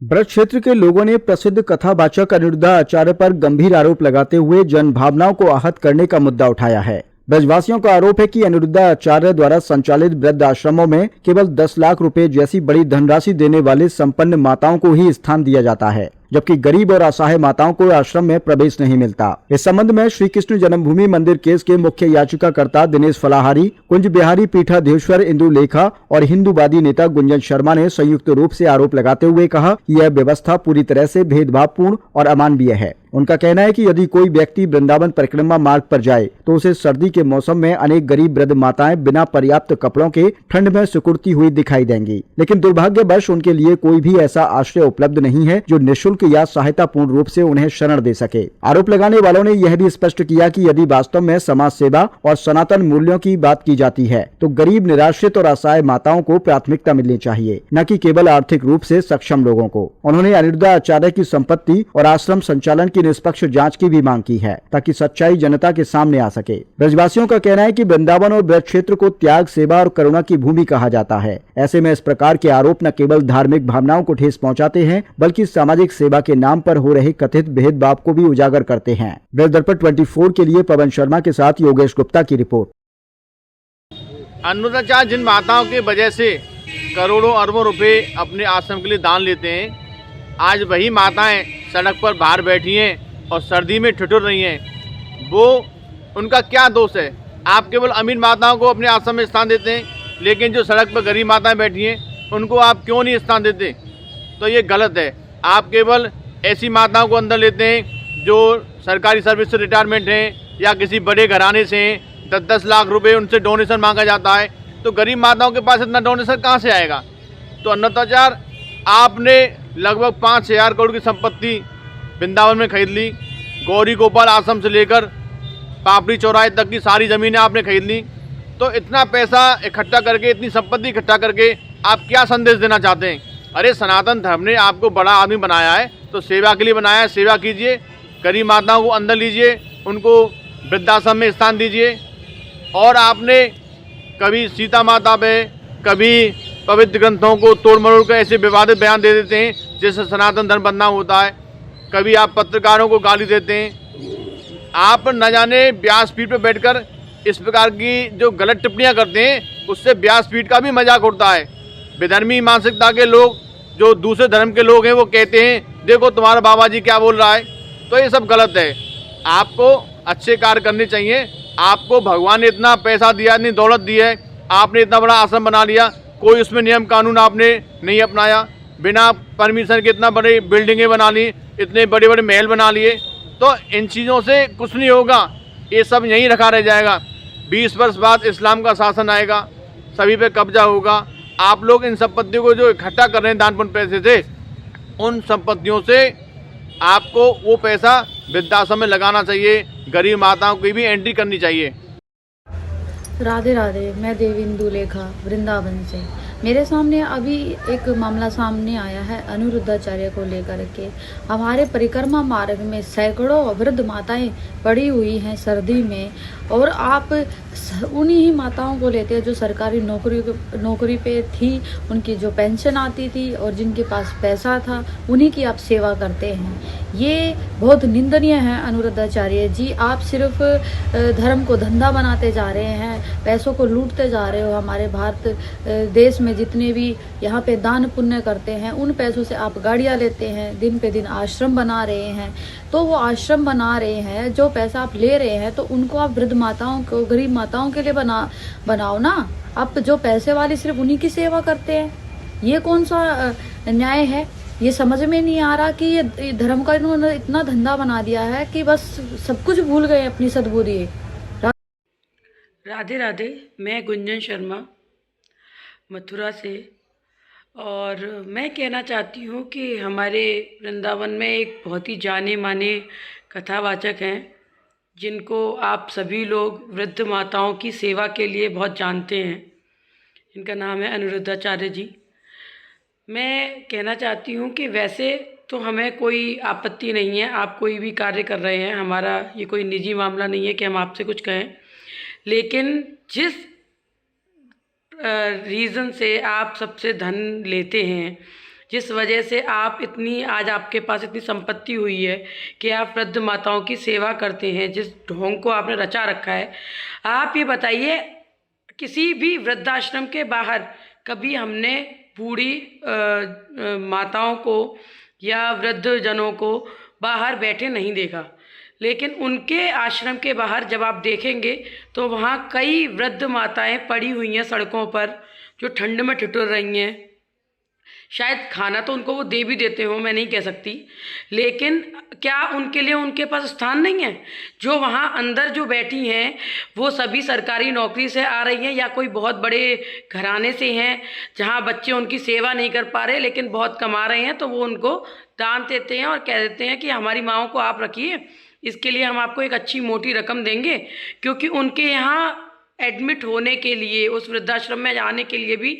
ब्रज क्षेत्र के लोगों ने प्रसिद्ध कथावाचक अनिरुद्धा आचार्य पर गंभीर आरोप लगाते हुए जन भावनाओं को आहत करने का मुद्दा उठाया है। ब्रजवासियों का आरोप है कि अनिरुद्धा आचार्य द्वारा संचालित वृद्ध आश्रमों में केवल 10 लाख रुपए जैसी बड़ी धनराशि देने वाले संपन्न माताओं को ही स्थान दिया जाता है, जबकि गरीब और असहाय माताओं को आश्रम में प्रवेश नहीं मिलता। इस संबंध में श्री कृष्ण जन्मभूमि मंदिर केस के मुख्य याचिकाकर्ता दिनेश फलाहारी, कुंज बिहारी पीठाधीश्वर इंदु लेखा और हिंदूवादी नेता गुंजन शर्मा ने संयुक्त रूप से आरोप लगाते हुए कहा कि यह व्यवस्था पूरी तरह से भेदभावपूर्ण और अमानवीय है। उनका कहना है कि यदि कोई व्यक्ति वृंदावन परिक्रमा मार्ग पर जाए तो उसे सर्दी के मौसम में अनेक गरीब वृद्ध माताएं बिना पर्याप्त कपड़ों के ठंड में सिकुड़ती हुई दिखाई देंगी, लेकिन दुर्भाग्यवश उनके लिए कोई भी ऐसा आश्रय उपलब्ध नहीं है जो निःशुल्क या सहायतापूर्ण रूप से उन्हें शरण दे सके। आरोप लगाने वालों ने यह भी स्पष्ट किया कि यदि वास्तव में समाज सेवा और सनातन मूल्यों की बात की जाती है तो गरीब, निराश्रित और असहाय माताओं को प्राथमिकता मिलनी चाहिए, न कि केवल आर्थिक रूप से सक्षम लोगों को। उन्होंने अनिरुद्धा आचार्य की संपत्ति और आश्रम संचालन की निष्पक्ष जांच की भी मांग की है ताकि सच्चाई जनता के सामने आ सके। ब्रजवासियों का कहना है कि वृंदावन और ब्रज क्षेत्र को त्याग, सेवा और करुणा की भूमि कहा जाता है। ऐसे में इस प्रकार के आरोप न केवल धार्मिक भावनाओं को ठेस पहुंचाते हैं बल्कि सामाजिक सेवा के नाम पर हो रहे कथित भेदभाव को भी उजागर करते हैं। ब्रज दर्पण 24 के लिए पवन शर्मा के साथ योगेश गुप्ता की रिपोर्ट। अनुदाचार्य जिन माताओं की वजह से करोड़ों अरबों रुपए अपने आश्रम के लिए दान लेते हैं, आज वही माताएं सड़क पर बाहर बैठी हैं और सर्दी में ठिठुर रही हैं। वो उनका क्या दोष है? आप केवल अमीर माताओं को अपने आश्रम में स्थान देते हैं, लेकिन जो सड़क पर गरीब माताएं बैठी हैं उनको आप क्यों नहीं स्थान देते? तो ये गलत है। आप केवल ऐसी माताओं को अंदर लेते हैं जो सरकारी सर्विस से रिटायरमेंट हैं या किसी बड़े घराने से हैं। 10-10 लाख रुपए उनसे डोनेशन मांगा जाता है, तो गरीब माताओं के पास इतना डोनेशन कहाँ से आएगा? तो अन्नदाचार्य, आपने लगभग 5,000 करोड़ की संपत्ति वृंदावन में खरीद ली। गौरी गोपाल आश्रम से लेकर पापड़ी चौराहे तक की सारी ज़मीनें आपने खरीद ली। तो इतना पैसा इकट्ठा करके, इतनी संपत्ति इकट्ठा करके आप क्या संदेश देना चाहते हैं? अरे, सनातन धर्म ने आपको बड़ा आदमी बनाया है तो सेवा के लिए बनाया है। सेवा कीजिए, गरीब माताओं को अंदर लीजिए, उनको वृद्धाश्रम में स्थान दीजिए। और आपने कभी सीता माता पे, कभी पवित्र ग्रंथों को तोड़ मरोड़ कर ऐसे विवादित बयान दे देते हैं जिससे सनातन धर्म बदनाम होता है। कभी आप पत्रकारों को गाली देते हैं। आप न जाने व्यासपीठ पर बैठकर इस प्रकार की जो गलत टिप्पणियां करते हैं, उससे व्यासपीठ का भी मजाक उड़ता है। विधर्मी मानसिकता के लोग, जो दूसरे धर्म के लोग हैं, वो कहते हैं देखो तुम्हारा बाबा जी क्या बोल रहा है। तो ये सब गलत है। आपको अच्छे कार्य करने चाहिए। आपको भगवान ने इतना पैसा दिया, इतनी दौलत दी है, आपने इतना बड़ा आश्रम बना लिया, कोई उसमें नियम कानून आपने नहीं अपनाया, बिना परमिशन के इतना बड़ी बिल्डिंगें बना ली, इतने बड़े बड़े महल बना लिए। तो इन चीज़ों से कुछ नहीं होगा, ये सब यहीं रखा रह जाएगा। 20 वर्ष बाद इस्लाम का शासन आएगा, सभी पे कब्जा होगा। आप लोग इन संपत्तियों को जो इकट्ठा कर रहे हैं दान पुण्य पैसे से, उन संपत्तियों से आपको वो पैसा वृद्धाश्रम में लगाना चाहिए। गरीब माताओं की भी एंट्री करनी चाहिए। राधे राधे। मैं देविंदु लेखा वृंदावन से। मेरे सामने अभी एक मामला सामने आया है अनिरुद्धाचार्य को लेकर के। हमारे परिक्रमा मार्ग में सैकड़ों वृद्ध माताएं पड़ी हुई हैं सर्दी में, और आप उन्हीं ही माताओं को लेते हैं जो सरकारी नौकरी पे थी, उनकी जो पेंशन आती थी और जिनके पास पैसा था, उन्हीं की आप सेवा करते हैं। ये बहुत निंदनीय है अनिरुद्धाचार्य जी। आप सिर्फ धर्म को धंधा बनाते जा रहे हैं, पैसों को लूटते जा रहे हो। हमारे भारत देश में जितने भी यहाँ पे दान पुण्य करते हैं, उन पैसों से आप गाड़ियाँ लेते हैं, दिन पे दिन आश्रम बना रहे हैं। तो वो आश्रम बना रहे हैं, जो पैसा आप ले रहे हैं तो उनको आप वृद्ध माताओं को, गरीब माताओं के लिए बनाओ ना। आप जो पैसे वाली सिर्फ उन्हीं की सेवा करते हैं, ये कौन सा न्याय है? ये समझ में नहीं आ रहा कि ये धर्म का इन्होंने इतना धंधा बना दिया है कि बस सब कुछ भूल गए अपनी सद्बुद्धि। राधे राधे। मैं गुंजन शर्मा मथुरा से, और मैं कहना चाहती हूँ कि हमारे वृंदावन में एक बहुत ही जाने माने कथावाचक हैं जिनको आप सभी लोग वृद्ध माताओं की सेवा के लिए बहुत जानते हैं। इनका नाम है अनिरुद्धाचार्य जी। मैं कहना चाहती हूँ कि वैसे तो हमें कोई आपत्ति नहीं है, आप कोई भी कार्य कर रहे हैं, हमारा ये कोई निजी मामला नहीं है कि हम आपसे कुछ कहें, लेकिन जिस रीज़न से आप सबसे धन लेते हैं, जिस वजह से आप इतनी आज आपके पास इतनी संपत्ति हुई है कि आप वृद्ध माताओं की सेवा करते हैं, जिस ढोंग को आपने रचा रखा है। आप ये बताइए, किसी भी वृद्धाश्रम के बाहर कभी हमने बूढ़ी माताओं को या वृद्ध जनों को बाहर बैठे नहीं देखा, लेकिन उनके आश्रम के बाहर जब आप देखेंगे तो वहाँ कई वृद्ध माताएं पड़ी हुई हैं सड़कों पर, जो ठंड में ठिठुर रही हैं। शायद खाना तो उनको वो दे भी देते हो, मैं नहीं कह सकती, लेकिन क्या उनके लिए उनके पास स्थान नहीं है? जो वहाँ अंदर जो बैठी हैं वो सभी सरकारी नौकरी से आ रही हैं या कोई बहुत बड़े घराने से हैं जहाँ बच्चे उनकी सेवा नहीं कर पा रहे लेकिन बहुत कमा रहे हैं, तो वो उनको दान देते हैं और कह देते हैं कि हमारी माँओं को आप रखिए, इसके लिए हम आपको एक अच्छी मोटी रकम देंगे। क्योंकि उनके यहाँ एडमिट होने के लिए, उस वृद्धाश्रम में जाने के लिए भी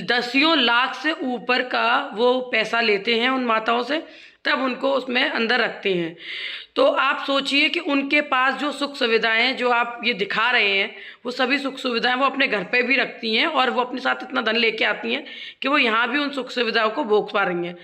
दसियों लाख से ऊपर का वो पैसा लेते हैं उन माताओं से, तब उनको उसमें अंदर रखते हैं। तो आप सोचिए कि उनके पास जो सुख सुविधाएं जो आप ये दिखा रहे हैं, वो सभी सुख सुविधाएं वो अपने घर पे भी रखती हैं और वो अपने साथ इतना धन लेके आती हैं कि वो यहाँ भी उन सुख सुविधाओं को भोग पा रही हैं।